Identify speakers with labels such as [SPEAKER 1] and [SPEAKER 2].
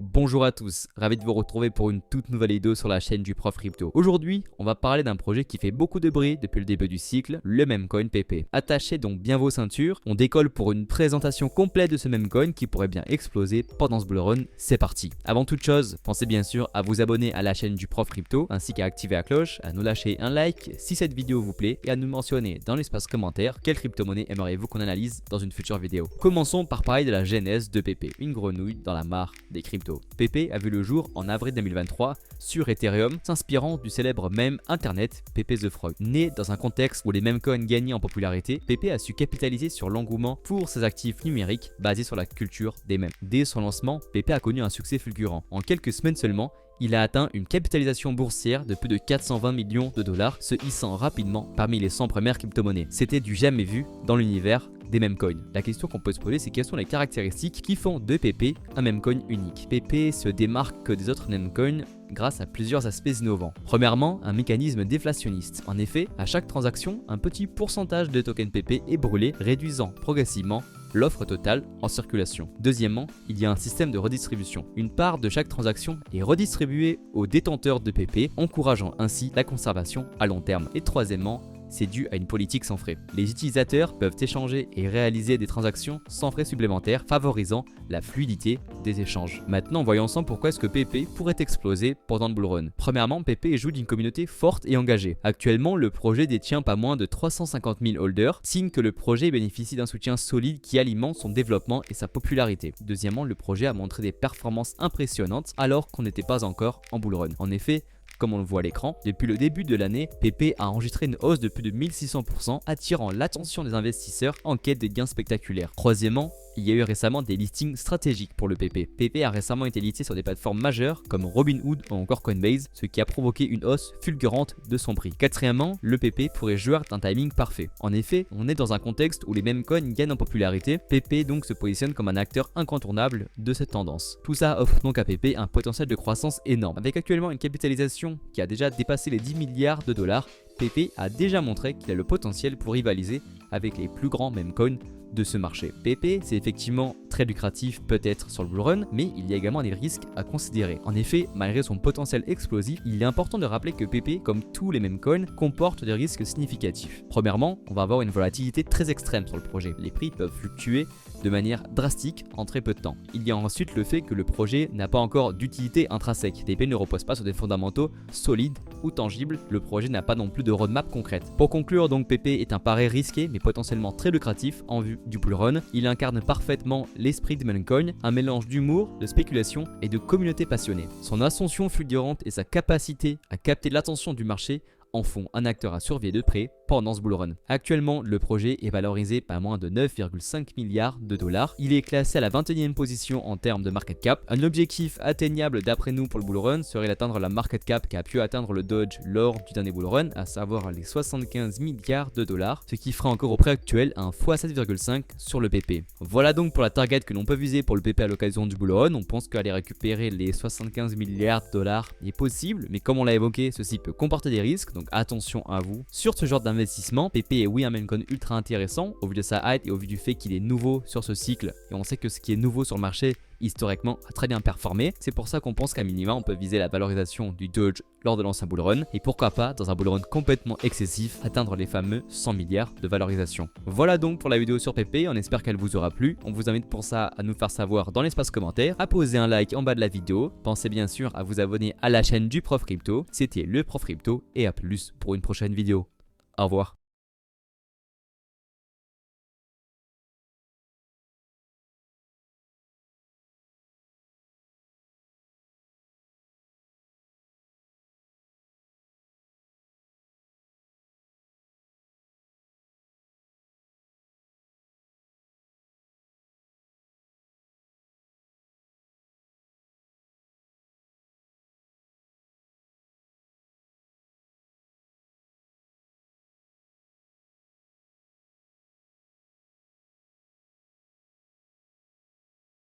[SPEAKER 1] Bonjour à tous, ravi de vous retrouver pour une toute nouvelle vidéo sur la chaîne du Prof Crypto. Aujourd'hui, on va parler d'un projet qui fait beaucoup de bruit depuis le début du cycle, le Memecoin PP. Attachez donc bien vos ceintures, on décolle pour une présentation complète de ce Memecoin qui pourrait bien exploser pendant ce bull run. C'est parti. Avant toute chose, pensez bien sûr à vous abonner à la chaîne du Prof Crypto ainsi qu'à activer la cloche, à nous lâcher un like si cette vidéo vous plaît et à nous mentionner dans l'espace commentaire quelle crypto-monnaie aimeriez-vous qu'on analyse dans une future vidéo. Commençons par parler de la genèse de PP, une grenouille dans la mare des cryptos. PP a vu le jour en avril 2023 sur Ethereum, s'inspirant du célèbre meme internet PP the Frog. Né dans un contexte où les memecoins gagnaient en popularité, PP a su capitaliser sur l'engouement pour ses actifs numériques basés sur la culture des mèmes. Dès son lancement, PP a connu un succès fulgurant. En quelques semaines seulement, il a atteint une capitalisation boursière de plus de 420 millions de dollars, se hissant rapidement parmi les 100 premières crypto-monnaies. C'était du jamais vu dans l'univers des memecoins. La question qu'on peut se poser, c'est quelles sont les caractéristiques qui font de PP un memecoin unique. PP se démarque des autres memecoins grâce à plusieurs aspects innovants. Premièrement, un mécanisme déflationniste. En effet, à chaque transaction, un petit pourcentage de tokens PP est brûlé, réduisant progressivement l'offre totale en circulation. Deuxièmement, il y a un système de redistribution. Une part de chaque transaction est redistribuée aux détenteurs de PP, encourageant ainsi la conservation à long terme. Et troisièmement, c'est dû à une politique sans frais. Les utilisateurs peuvent échanger et réaliser des transactions sans frais supplémentaires, favorisant la fluidité des échanges. Maintenant, voyons ensemble pourquoi est-ce que PP pourrait exploser pendant le bull run. Premièrement, PP est joue d'une communauté forte et engagée. Actuellement, le projet détient pas moins de 350 000 holders, signe que le projet bénéficie d'un soutien solide qui alimente son développement et sa popularité. Deuxièmement, le projet a montré des performances impressionnantes alors qu'on n'était pas encore en bull run. En effet, comme on le voit à l'écran, depuis le début de l'année, PP a enregistré une hausse de plus de 1600%, attirant l'attention des investisseurs en quête de gains spectaculaires. Troisièmement, il y a eu récemment des listings stratégiques pour le PP. PP a récemment été listé sur des plateformes majeures comme Robinhood ou encore Coinbase, ce qui a provoqué une hausse fulgurante de son prix. Quatrièmement, le PP pourrait jouer d'un timing parfait. En effet, on est dans un contexte où les memecoins gagnent en popularité, PP donc se positionne comme un acteur incontournable de cette tendance. Tout ça offre donc à PP un potentiel de croissance énorme. Avec actuellement une capitalisation qui a déjà dépassé les 10 milliards de dollars, PP a déjà montré qu'il a le potentiel pour rivaliser avec les plus grands memecoins de ce marché. PP, c'est effectivement très lucratif peut-être sur le bull run, mais il y a également des risques à considérer. En effet, malgré son potentiel explosif, il est important de rappeler que PP, comme tous les memecoins, comporte des risques significatifs. Premièrement, on va avoir une volatilité très extrême sur le projet. Les prix peuvent fluctuer de manière drastique en très peu de temps. Il y a ensuite le fait que le projet n'a pas encore d'utilité intrinsèque. PP ne repose pas sur des fondamentaux solides ou tangibles. Le projet n'a pas non plus de roadmap concrète. Pour conclure, donc PP est un pari risqué mais potentiellement très lucratif en vue du bull run. Il incarne parfaitement l'esprit de memecoin, un mélange d'humour, de spéculation et de communauté passionnée. Son ascension fulgurante et sa capacité à capter l'attention du marché en font un acteur à surveiller de près pendant ce bull run. Actuellement, le projet est valorisé par moins de 9,5 milliards de dollars. Il est classé à la 21e position en termes de market cap. Un objectif atteignable d'après nous pour le bull run serait d'atteindre la market cap qu'a pu atteindre le Doge lors du dernier bull run, à savoir les 75 milliards de dollars, ce qui fera encore au prix actuel un x7,5 sur le PP. Voilà donc pour la target que l'on peut viser pour le PP à l'occasion du bull run. On pense qu'aller récupérer les 75 milliards de dollars est possible, mais comme on l'a évoqué, ceci peut comporter des risques, donc attention à vous. Sur ce genre d'investissement, PP est oui un memecoin ultra intéressant au vu de sa hype et au vu du fait qu'il est nouveau sur ce cycle, et on sait que ce qui est nouveau sur le marché historiquement a très bien performé. C'est pour ça qu'on pense qu'à minima on peut viser la valorisation du Doge lors de l'ancien bull run et pourquoi pas dans un bull run complètement excessif atteindre les fameux 100 milliards de valorisation. Voilà donc pour la vidéo sur PP, on espère qu'elle vous aura plu. On vous invite pour ça à nous faire savoir dans l'espace commentaire, à poser un like en bas de la vidéo. Pensez bien sûr à vous abonner à la chaîne du Prof Crypto. C'était le Prof Crypto et à plus pour une prochaine vidéo. Au revoir.